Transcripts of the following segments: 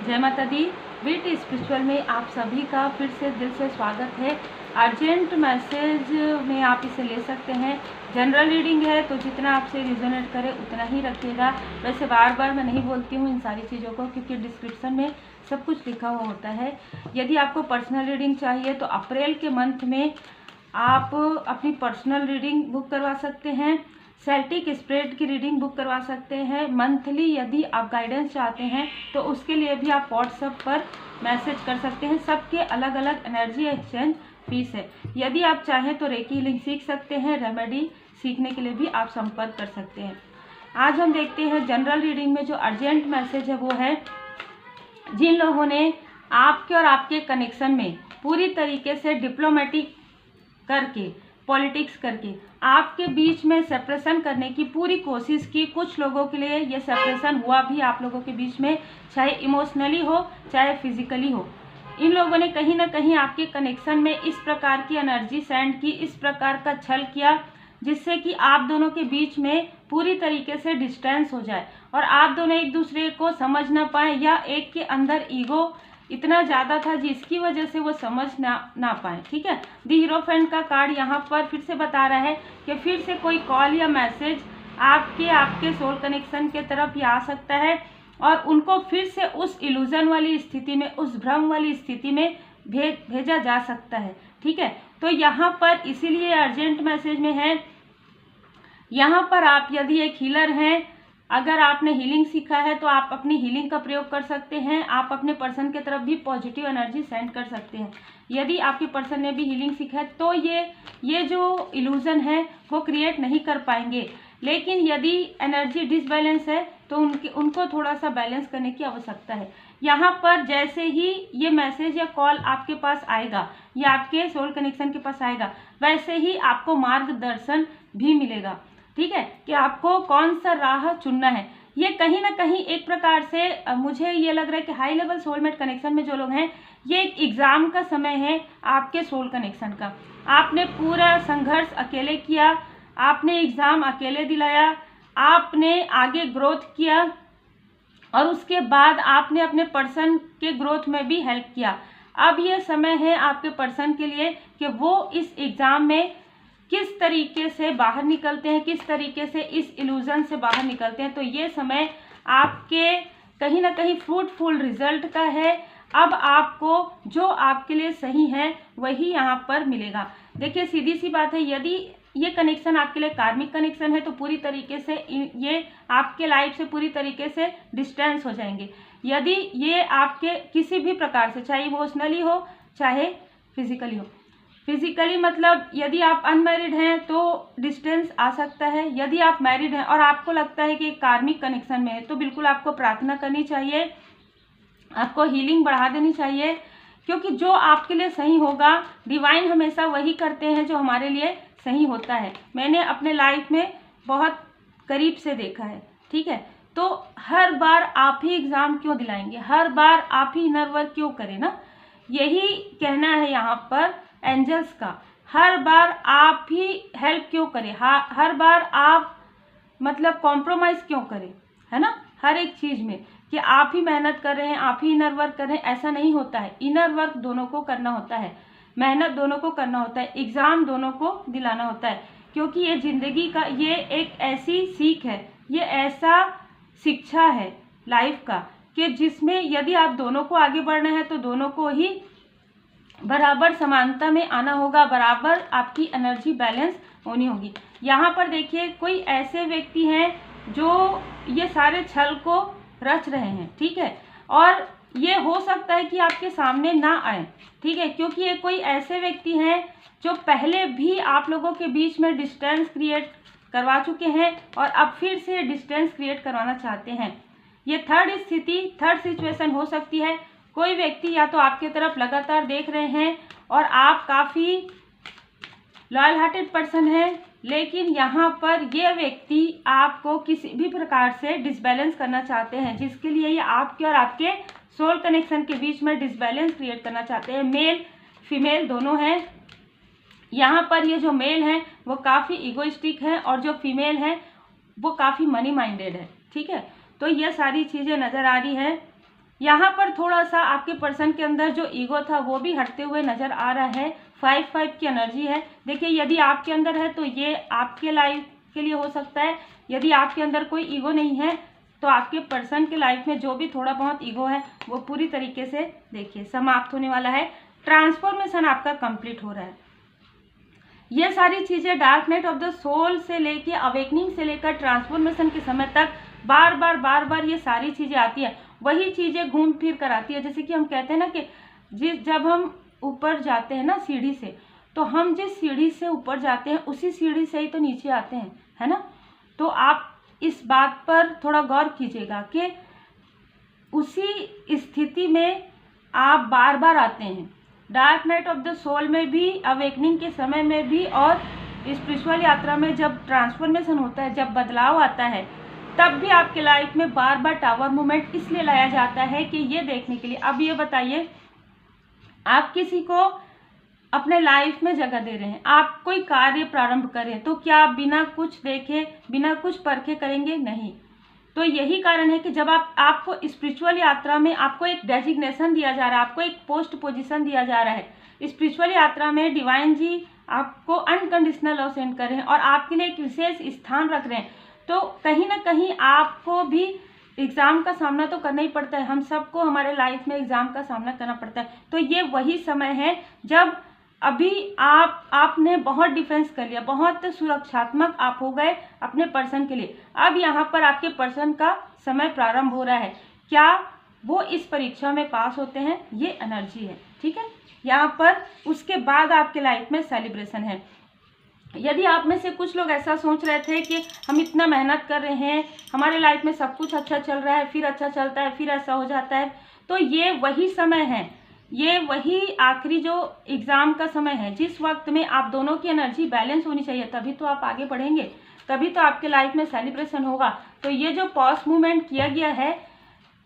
जय माता दी। Beat spiritual में आप सभी का फिर से दिल से स्वागत है। अर्जेंट मैसेज में आप इसे ले सकते हैं। जनरल रीडिंग है तो जितना आपसे रिजोनेट करे उतना ही रखिएगा। वैसे बार बार मैं नहीं बोलती हूँ इन सारी चीज़ों को, क्योंकि डिस्क्रिप्शन में सब कुछ लिखा हुआ होता है। यदि आपको पर्सनल रीडिंग चाहिए तो अप्रैल के मंथ में आप अपनी पर्सनल रीडिंग बुक करवा सकते हैं। सेल्टिक स्प्रेड की रीडिंग बुक करवा सकते हैं। मंथली यदि आप गाइडेंस चाहते हैं तो उसके लिए भी आप व्हाट्सएप पर मैसेज कर सकते हैं। सबके अलग अलग एनर्जी एक्सचेंज फीस है। यदि आप चाहें तो रेकी हीलिंग सीख सकते हैं। रेमेडी सीखने के लिए भी आप संपर्क कर सकते हैं। आज हम देखते हैं जनरल रीडिंग में जो अर्जेंट मैसेज है वो है, जिन लोगों ने आपके और आपके कनेक्शन में पूरी तरीके से डिप्लोमेटिक करके, पॉलिटिक्स करके आपके बीच में सेपरेशन करने की पूरी कोशिश की। कुछ लोगों के लिए ये सेपरेशन हुआ भी आप लोगों के बीच में, चाहे इमोशनली हो चाहे फिजिकली हो। इन लोगों ने कहीं ना कहीं आपके कनेक्शन में इस प्रकार की एनर्जी सेंड की, इस प्रकार का छल किया, जिससे कि आप दोनों के बीच में पूरी तरीके से डिस्टेंस हो जाए और आप दोनों एक दूसरे को समझ ना पाए, या एक के अंदर ईगो इतना ज़्यादा था जिसकी वजह से वो समझ ना पाए। ठीक है, दी हीरोफेंट का कार्ड यहाँ पर फिर से बता रहा है कि फिर से कोई कॉल या मैसेज आपके सोल कनेक्शन के तरफ ही आ सकता है और उनको फिर से उस इल्यूजन वाली स्थिति में, उस भ्रम वाली स्थिति में भेजा जा सकता है। ठीक है, तो यहाँ पर इसीलिए अर्जेंट मैसेज में है। यहाँ पर आप यदि एक हीलर हैं, अगर आपने हीलिंग सीखा है तो आप अपनी हीलिंग का प्रयोग कर सकते हैं। आप अपने पर्सन की तरफ भी पॉजिटिव एनर्जी सेंड कर सकते हैं। यदि आपके पर्सन ने भी हीलिंग सीखा है तो ये जो इल्यूजन है वो क्रिएट नहीं कर पाएंगे। लेकिन यदि एनर्जी डिसबैलेंस है तो उनको थोड़ा सा बैलेंस करने की आवश्यकता है। यहाँ पर जैसे ही ये मैसेज या कॉल आपके पास आएगा या आपके सोल कनेक्शन के पास आएगा, वैसे ही आपको मार्गदर्शन भी मिलेगा। ठीक है, कि आपको कौन सा राह चुनना है। ये कहीं ना कहीं एक प्रकार से मुझे ये लग रहा है कि हाई लेवल सोलमेट कनेक्शन में जो लोग हैं, ये एक एग्जाम का समय है आपके सोल कनेक्शन का। आपने पूरा संघर्ष अकेले किया, आपने एग्जाम अकेले दिलाया, आपने आगे ग्रोथ किया और उसके बाद आपने अपने पर्सन के ग्रोथ में भी हेल्प किया। अब ये समय है आपके पर्सन के लिए कि वो इस एग्जाम में किस तरीके से बाहर निकलते हैं, किस तरीके से इस इल्यूजन से बाहर निकलते हैं। तो ये समय आपके कहीं ना कहीं फ्रूटफुल रिजल्ट का है। अब आपको जो आपके लिए सही है वही यहाँ पर मिलेगा। देखिए, सीधी सी बात है, यदि ये कनेक्शन आपके लिए कार्मिक कनेक्शन है तो पूरी तरीके से ये आपके लाइफ से पूरी तरीके से डिस्टेंस हो जाएंगे। यदि ये आपके किसी भी प्रकार से, चाहे इमोशनली हो चाहे फिजिकली हो, फिजिकली मतलब यदि आप अनमैरिड हैं तो डिस्टेंस आ सकता है। यदि आप मैरिड हैं और आपको लगता है कि कार्मिक कनेक्शन में है तो बिल्कुल आपको प्रार्थना करनी चाहिए, आपको हीलिंग बढ़ा देनी चाहिए, क्योंकि जो आपके लिए सही होगा, डिवाइन हमेशा वही करते हैं जो हमारे लिए सही होता है। मैंने अपने लाइफ में बहुत करीब से देखा है। ठीक है, तो हर बार आप ही एग्ज़ाम क्यों दिलाएंगे, हर बार आप ही इनर वर्क क्यों करें ना। यही कहना है यहाँ पर एंजल्स का। हर बार आप ही हेल्प क्यों करें, हर बार आप मतलब कॉम्प्रोमाइज़ क्यों करें, है ना, हर एक चीज़ में कि आप ही मेहनत कर रहे हैं, आप ही इनर वर्क कर रहे हैं। ऐसा नहीं होता है। इनर वर्क दोनों को करना होता है, मेहनत दोनों को करना होता है, एग्ज़ाम दोनों को दिलाना होता है, क्योंकि ये ज़िंदगी का ये एक ऐसी सीख है, ये ऐसा शिक्षा है लाइफ का कि जिसमें यदि आप दोनों को आगे बढ़ना है तो दोनों को ही बराबर समानता में आना होगा, बराबर आपकी एनर्जी बैलेंस होनी होगी। यहाँ पर देखिए, कोई ऐसे व्यक्ति हैं जो ये सारे छल को रच रहे हैं। ठीक है, और ये हो सकता है कि आपके सामने ना आए। ठीक है, क्योंकि ये कोई ऐसे व्यक्ति हैं जो पहले भी आप लोगों के बीच में डिस्टेंस क्रिएट करवा चुके हैं और अब फिर से डिस्टेंस क्रिएट करवाना चाहते हैं। ये थर्ड स्थिति, थर्ड सिचुएशन हो सकती है। कोई व्यक्ति या तो आपके तरफ लगातार देख रहे हैं और आप काफ़ी लॉयल हार्टेड पर्सन हैं, लेकिन यहाँ पर ये व्यक्ति आपको किसी भी प्रकार से डिसबैलेंस करना चाहते हैं, जिसके लिए ये आपके और आपके सोल कनेक्शन के बीच में डिसबैलेंस क्रिएट करना चाहते हैं। मेल फीमेल दोनों हैं। यहाँ पर ये जो मेल है वो काफ़ी इगोइस्टिक है और जो फीमेल है वो काफ़ी मनी माइंडेड है। ठीक है, तो ये सारी चीज़ें नज़र आ रही है। यहाँ पर थोड़ा सा आपके पर्सन के अंदर जो ईगो था वो भी हटते हुए नज़र आ रहा है। 5-5 की एनर्जी है। देखिए, यदि आपके अंदर है तो ये आपके लाइफ के लिए हो सकता है। यदि आपके अंदर कोई ईगो नहीं है तो आपके पर्सन के लाइफ में जो भी थोड़ा बहुत ईगो है वो पूरी तरीके से देखिए समाप्त होने वाला है। ट्रांसफॉर्मेशन आपका कंप्लीट हो रहा है। ये सारी चीज़ें dark night of the soul से लेके अवेकनिंग से लेकर ट्रांसफॉर्मेशन के समय तक बार बार ये सारी चीज़ें आती है। वही चीज़ें घूम फिर कर आती है। जैसे कि हम कहते हैं ना कि जब हम ऊपर जाते हैं ना सीढ़ी से, तो हम जिस सीढ़ी से ऊपर जाते हैं उसी सीढ़ी से ही तो नीचे आते हैं, है ना। तो आप इस बात पर थोड़ा गौर कीजिएगा कि उसी स्थिति में आप बार बार आते हैं। Dark night of the soul में भी, अवेकनिंग के समय में भी, और स्पिरिचुअल यात्रा में जब ट्रांसफॉर्मेशन होता है, जब बदलाव आता है, तब भी आपके लाइफ में बार बार टावर मूवमेंट इसलिए लाया जाता है कि ये देखने के लिए। अब ये बताइए, आप किसी को अपने लाइफ में जगह दे रहे हैं, आप कोई कार्य प्रारंभ करें तो क्या आप बिना कुछ देखे, बिना कुछ परखे करेंगे? नहीं। तो यही कारण है कि जब आपको स्पिरिचुअल यात्रा में आपको एक डेजिग्नेशन दिया जा रहा है, आपको एक पोस्ट पोजीशन दिया जा रहा है। स्पिरिचुअल यात्रा में डिवाइन जी आपको अनकंडीशनल लव सेंड कर रहे हैं और आपके लिए एक विशेष स्थान रख रहे हैं। तो कहीं ना कहीं आपको भी एग्ज़ाम का सामना तो करना ही पड़ता है। हम सबको हमारे लाइफ में एग्ज़ाम का सामना करना पड़ता है। तो ये वही समय है जब अभी आपने बहुत डिफेंस कर लिया, बहुत सुरक्षात्मक आप हो गए अपने पर्सन के लिए। अब यहाँ पर आपके पर्सन का समय प्रारंभ हो रहा है। क्या वो इस परीक्षा में पास होते हैं? ये एनर्जी है, ठीक है। यहाँ पर उसके बाद आपके लाइफ में सेलिब्रेशन है। यदि आप में से कुछ लोग ऐसा सोच रहे थे कि हम इतना मेहनत कर रहे हैं, हमारे लाइफ में सब कुछ अच्छा चल रहा है, फिर अच्छा चलता है, फिर ऐसा हो जाता है, तो ये वही समय है, ये वही आखिरी जो एग्ज़ाम का समय है, जिस वक्त में आप दोनों की एनर्जी बैलेंस होनी चाहिए, तभी तो आप आगे बढ़ेंगे, तभी तो आपके लाइफ में सेलिब्रेशन होगा। तो ये जो पॉज मूवमेंट किया गया है,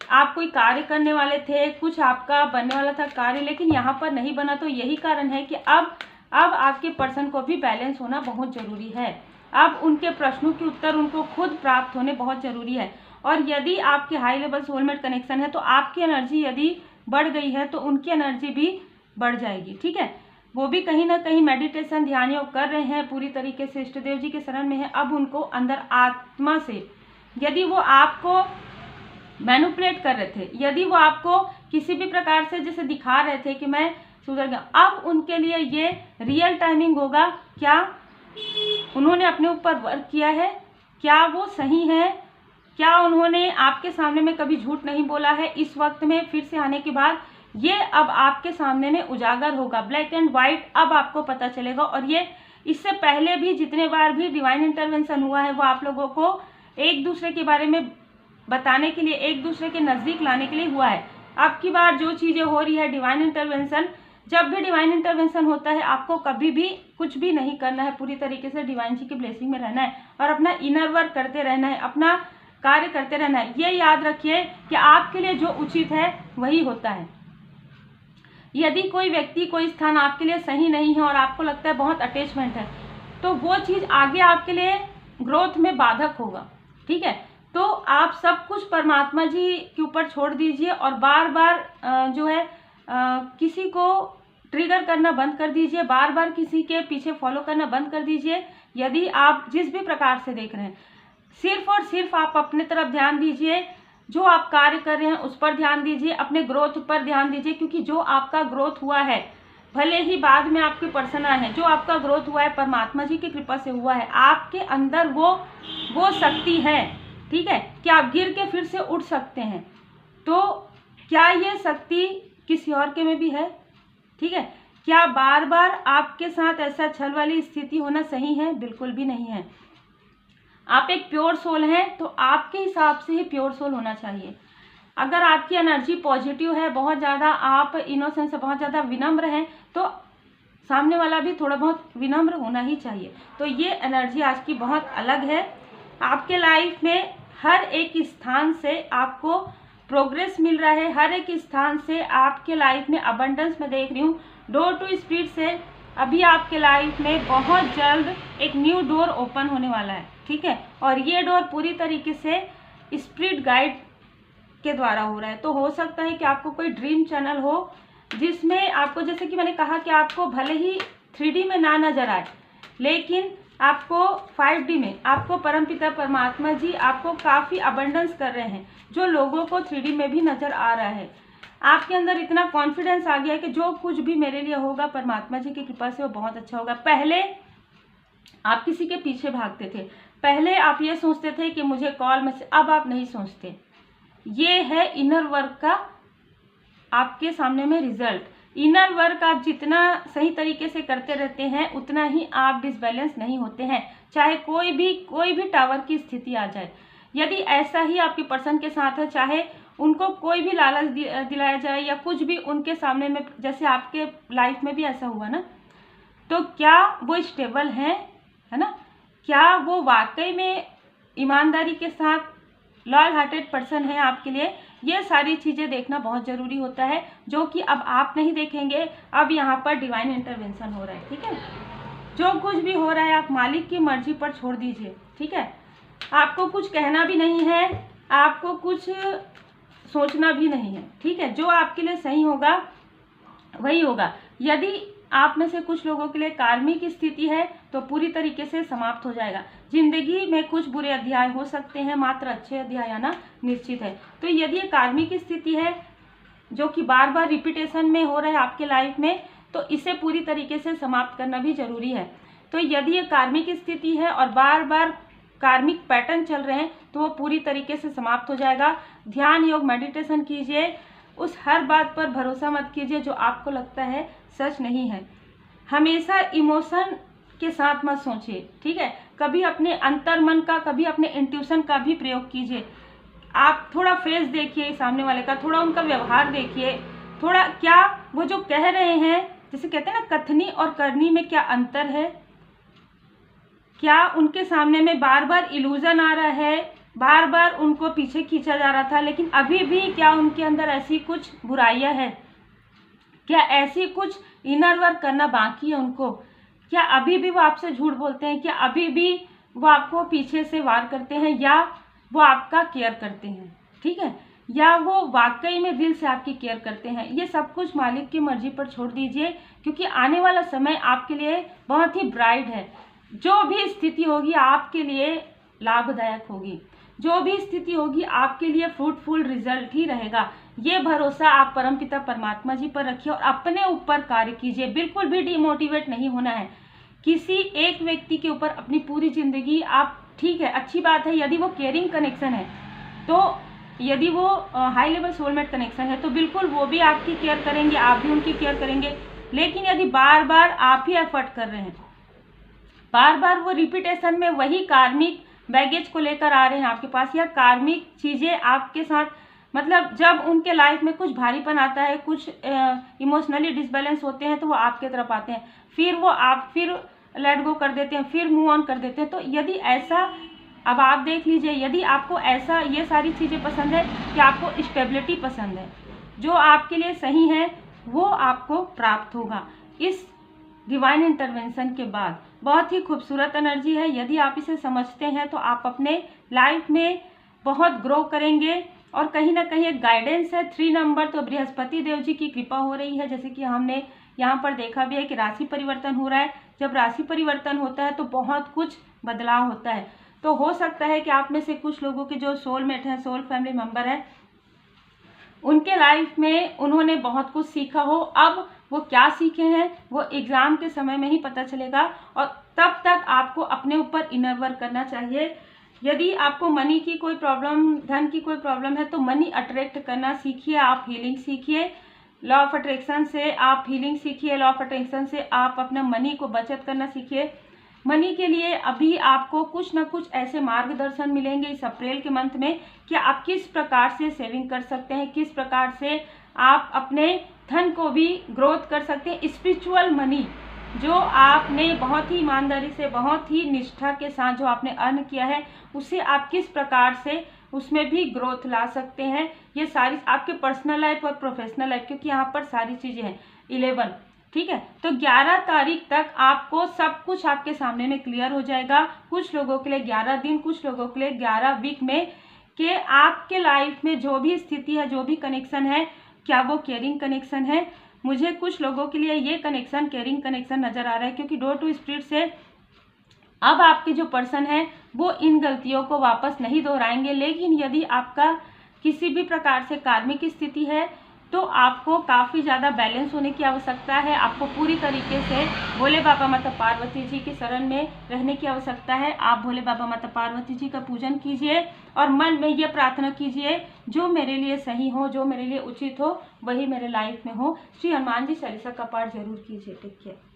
आप कोई कार्य करने वाले थे, कुछ आपका बनने वाला था कार्य, लेकिन यहाँ पर नहीं बना, तो यही कारण है कि अब आपके पर्सन को भी बैलेंस होना बहुत ज़रूरी है। अब उनके प्रश्नों के उत्तर उनको खुद प्राप्त होने बहुत ज़रूरी है। और यदि आपके हाई लेवल सोलमेट कनेक्शन है तो आपकी एनर्जी यदि बढ़ गई है तो उनकी एनर्जी भी बढ़ जाएगी, ठीक है। वो भी कहीं ना कहीं मेडिटेशन, ध्यान योग कर रहे हैं, पूरी तरीके से इष्ट देव जी के शरण में है। अब उनको अंदर आत्मा से, यदि वो आपको मैनिपुलेट कर रहे थे, यदि वो आपको किसी भी प्रकार से जैसे दिखा रहे थे कि मैं सुधर गया, अब उनके लिए ये रियल टाइमिंग होगा। क्या उन्होंने अपने ऊपर वर्क किया है? क्या वो सही है? क्या उन्होंने आपके सामने में कभी झूठ नहीं बोला है? इस वक्त में फिर से आने के बाद ये अब आपके सामने में उजागर होगा, ब्लैक एंड वाइट अब आपको पता चलेगा। और ये इससे पहले भी जितने बार भी डिवाइन इंटरवेंशन हुआ है वो आप लोगों को एक दूसरे के बारे में बताने के लिए, एक दूसरे के नज़दीक लाने के लिए हुआ है। अब की बार जो चीज़ें हो रही है डिवाइन इंटरवेंशन, जब भी डिवाइन इंटरवेंशन होता है आपको कभी भी कुछ भी नहीं करना है, पूरी तरीके से डिवाइन जी की ब्लेसिंग में रहना है और अपना इनर वर्क करते रहना है, अपना कार्य करते रहना है। ये याद रखिए कि आपके लिए जो उचित है वही होता है। यदि कोई व्यक्ति, कोई स्थान आपके लिए सही नहीं है और आपको लगता है बहुत अटैचमेंट है, तो वो चीज़ आगे आपके लिए ग्रोथ में बाधक होगा, ठीक है। तो आप सब कुछ परमात्मा जी के ऊपर छोड़ दीजिए और बार बार जो है किसी को ट्रिगर करना बंद कर दीजिए, बार बार किसी के पीछे फॉलो करना बंद कर दीजिए। यदि आप जिस भी प्रकार से देख रहे हैं, सिर्फ और सिर्फ आप अपने तरफ ध्यान दीजिए, जो आप कार्य कर रहे हैं उस पर ध्यान दीजिए, अपने ग्रोथ पर ध्यान दीजिए, क्योंकि जो आपका ग्रोथ हुआ है, भले ही बाद में आपके पर्सन आए हैं, जो आपका ग्रोथ हुआ है परमात्मा जी की कृपा से हुआ है। आपके अंदर वो शक्ति है, ठीक है, कि आप गिर के फिर से उठ सकते हैं। तो क्या ये शक्ति किसी और के में भी है? ठीक है। क्या बार बार आपके साथ ऐसा छल वाली स्थिति होना सही है? बिल्कुल भी नहीं है। आप एक प्योर सोल हैं तो आपके हिसाब से ही प्योर सोल होना चाहिए। अगर आपकी एनर्जी पॉजिटिव है, बहुत ज़्यादा आप इनोसेंस से, बहुत ज़्यादा विनम्र हैं, तो सामने वाला भी थोड़ा बहुत विनम्र होना ही चाहिए। तो ये एनर्जी आज की बहुत अलग है। आपके लाइफ में हर एक स्थान से आपको प्रोग्रेस मिल रहा है, हर एक स्थान से आपके लाइफ में अबंडेंस में देख रही हूँ। डोर टू स्पिरिट से अभी आपके लाइफ में बहुत जल्द एक न्यू डोर ओपन होने वाला है, ठीक है। और ये डोर पूरी तरीके से स्पिरिट गाइड के द्वारा हो रहा है। तो हो सकता है कि आपको कोई ड्रीम चैनल हो जिसमें आपको, जैसे कि मैंने कहा कि आपको भले ही 3D में ना नजर आए, लेकिन आपको 5D में आपको परमपिता परमात्मा जी आपको काफ़ी अबंडेंस कर रहे हैं, जो लोगों को 3D में भी नजर आ रहा है। आपके अंदर इतना कॉन्फिडेंस आ गया है कि जो कुछ भी मेरे लिए होगा परमात्मा जी की कृपा से वो बहुत अच्छा होगा। पहले आप किसी के पीछे भागते थे, पहले आप ये सोचते थे कि मुझे कॉल मैसेज, अब आप नहीं सोचते। ये है इनर वर्क का आपके सामने में रिजल्ट। इनर वर्क आप जितना सही तरीके से करते रहते हैं उतना ही आप डिसबैलेंस नहीं होते हैं, चाहे कोई भी टावर की स्थिति आ जाए। यदि ऐसा ही आपके पर्सन के साथ है, चाहे उनको कोई भी लालच दिलाया जाए या कुछ भी उनके सामने में, जैसे आपके लाइफ में भी ऐसा हुआ ना, तो क्या वो स्टेबल हैं, है ना? क्या वो वाकई में ईमानदारी के साथ लॉयल हार्टेड पर्सन है आपके लिए? ये सारी चीज़ें देखना बहुत ज़रूरी होता है, जो कि अब आप नहीं देखेंगे। अब यहाँ पर डिवाइन इंटरवेंशन हो रहा है, ठीक है? जो कुछ भी हो रहा है आप मालिक की मर्जी पर छोड़ दीजिए, ठीक है? आपको कुछ कहना भी नहीं है, आपको कुछ सोचना भी नहीं है, ठीक है? जो आपके लिए सही होगा वही होगा। यदि आप में से कुछ लोगों के लिए कार्मिक स्थिति है तो पूरी तरीके से समाप्त हो जाएगा। जिंदगी में कुछ बुरे अध्याय हो सकते हैं, मात्र अच्छे अध्याय आना निश्चित है। तो यदि ये कार्मिक स्थिति है जो कि बार बार रिपीटेशन में हो रहा है आपके लाइफ में, तो इसे पूरी तरीके से समाप्त करना भी जरूरी है। तो यदि ये कार्मिक स्थिति है और बार बार कार्मिक पैटर्न चल रहे हैं तो वो पूरी तरीके से समाप्त हो जाएगा। ध्यान योग मेडिटेशन कीजिए, उस हर बात पर भरोसा मत कीजिए जो आपको लगता है सच नहीं है। हमेशा इमोशन के साथ मत सोचिए, ठीक है? कभी अपने अंतर्मन का, कभी अपने इंट्यूशन का भी प्रयोग कीजिए। आप थोड़ा फेस देखिए सामने वाले का, थोड़ा उनका व्यवहार देखिए, थोड़ा क्या वो जो कह रहे हैं, जैसे कहते हैं ना कथनी और करनी में क्या अंतर है? क्या उनके सामने में बार बार इल्यूजन आ रहा है, बार बार उनको पीछे खींचा जा रहा था, लेकिन अभी भी क्या उनके अंदर ऐसी कुछ बुराइयां हैं? क्या ऐसी कुछ इनर वर्क करना बाकी है उनको? क्या अभी भी वो आपसे झूठ बोलते हैं? क्या अभी भी वो आपको पीछे से वार करते हैं, या वो आपका केयर करते हैं, ठीक है? या वो वाकई में दिल से आपकी केयर करते हैं? ये सब कुछ मालिक की मर्जी पर छोड़ दीजिए, क्योंकि आने वाला समय आपके लिए बहुत ही ब्राइट है। जो भी स्थिति होगी आपके लिए लाभदायक होगी, जो भी स्थिति होगी आपके लिए फ्रूटफुल रिजल्ट ही रहेगा। ये भरोसा आप परमपिता परमात्मा जी पर रखिए और अपने ऊपर कार्य कीजिए। बिल्कुल भी डिमोटिवेट नहीं होना है किसी एक व्यक्ति के ऊपर अपनी पूरी जिंदगी आप, ठीक है, अच्छी बात है यदि वो केयरिंग कनेक्शन है, तो यदि वो हाई लेवल सोलमेट कनेक्शन है तो बिल्कुल वो भी आपकी केयर करेंगे, आप भी उनकी केयर करेंगे। लेकिन यदि बार बार आप ही एफर्ट कर रहे हैं, बार बार वो रिपीटेशन में वही कार्मिक बैगेज को लेकर आ रहे हैं आपके पास, या कार्मिक चीज़ें आपके साथ, मतलब जब उनके लाइफ में कुछ भारीपन आता है, कुछ इमोशनली डिसबैलेंस होते हैं, तो वो आपके तरफ आते हैं, फिर वो आप फिर लेट गो कर देते हैं, फिर मूव ऑन कर देते हैं। तो यदि ऐसा, अब आप देख लीजिए, यदि आपको ऐसा ये सारी चीज़ें पसंद है कि आपको स्टेबिलिटी पसंद है, जो आपके लिए सही है वो आपको प्राप्त होगा इस डिवाइन इंटरवेंशन के बाद। बहुत ही खूबसूरत एनर्जी है। यदि आप इसे समझते हैं तो आप अपने लाइफ में बहुत ग्रो करेंगे। और कहीं ना कहीं एक गाइडेंस है 3 नंबर, तो बृहस्पति देव जी की कृपा हो रही है। जैसे कि हमने यहाँ पर देखा भी है कि राशि परिवर्तन हो रहा है। जब राशि परिवर्तन होता है तो बहुत कुछ बदलाव होता है। तो हो सकता है कि आप में से कुछ लोगों के जो सोलमेट हैं, सोल फैमिली मेंबर हैं, उनके लाइफ में उन्होंने बहुत कुछ सीखा हो। अब वो क्या सीखे हैं वो एग्ज़ाम के समय में ही पता चलेगा, और तब तक आपको अपने ऊपर इनर वर्क करना चाहिए। यदि आपको मनी की कोई प्रॉब्लम, धन की कोई प्रॉब्लम है, तो मनी अट्रैक्ट करना सीखिए, आप हीलिंग सीखिए। लॉ ऑफ अट्रैक्शन से आप हीलिंग सीखिए, लॉ ऑफ अट्रैक्शन से आप अपना मनी को बचत करना सीखिए। मनी के लिए अभी आपको कुछ ना कुछ ऐसे मार्गदर्शन मिलेंगे इस अप्रैल के मंथ में कि आप किस प्रकार से सेविंग कर सकते हैं, किस प्रकार से आप अपने धन को भी ग्रोथ कर सकते हैं। स्पिरिचुअल मनी जो आपने बहुत ही ईमानदारी से, बहुत ही निष्ठा के साथ जो आपने अर्न किया है, उसे आप किस प्रकार से उसमें भी ग्रोथ ला सकते हैं। ये सारी आपके पर्सनल लाइफ और प्रोफेशनल लाइफ, क्योंकि यहाँ पर सारी चीज़ें हैं 11, ठीक है। तो 11 तारीख तक आपको सब कुछ आपके सामने में क्लियर हो जाएगा। कुछ लोगों के लिए 11 दिन, कुछ लोगों के लिए 11 वीक में कि आपके लाइफ में जो भी स्थिति है, जो भी कनेक्शन है, क्या वो केयरिंग कनेक्शन है। मुझे कुछ लोगों के लिए ये कनेक्शन केयरिंग कनेक्शन नज़र आ रहा है, क्योंकि डोर टू स्पिरिट से अब आपके जो पर्सन है वो इन गलतियों को वापस नहीं दोहराएंगे। लेकिन यदि आपका किसी भी प्रकार से कार्मिक स्थिति है तो आपको काफ़ी ज़्यादा बैलेंस होने की आवश्यकता है। आपको पूरी तरीके से भोले बाबा माता पार्वती जी की शरण में रहने की आवश्यकता है। आप भोले बाबा माता पार्वती जी का पूजन कीजिए और मन में ये प्रार्थना कीजिए, जो मेरे लिए सही हो, जो मेरे लिए उचित हो, वही मेरे लाइफ में हो। श्री हनुमान जी चालीसा का पाठ जरूर कीजिए। Take care.